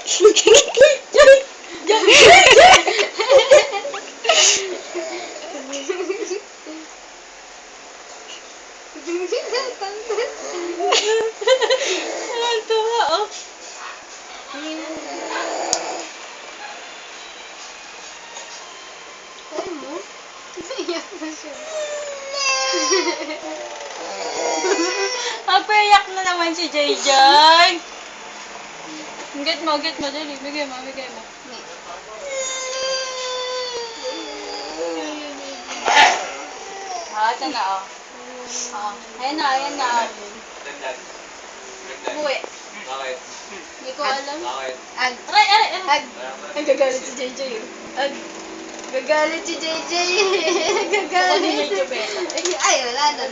Ang tuwa, oh. Ay mo? Iyak na siya. Papayak na naman si JJ. Get mo, dali. Bigay mo. Ito na, oh. Ayan na. Umuwi. Bakit? Hindi ko alam. Bakit? Aray. Ang gagalit si JJ. Gagalit si JJ. Gagalit. Ako din yung Jubela. Ay, wala na.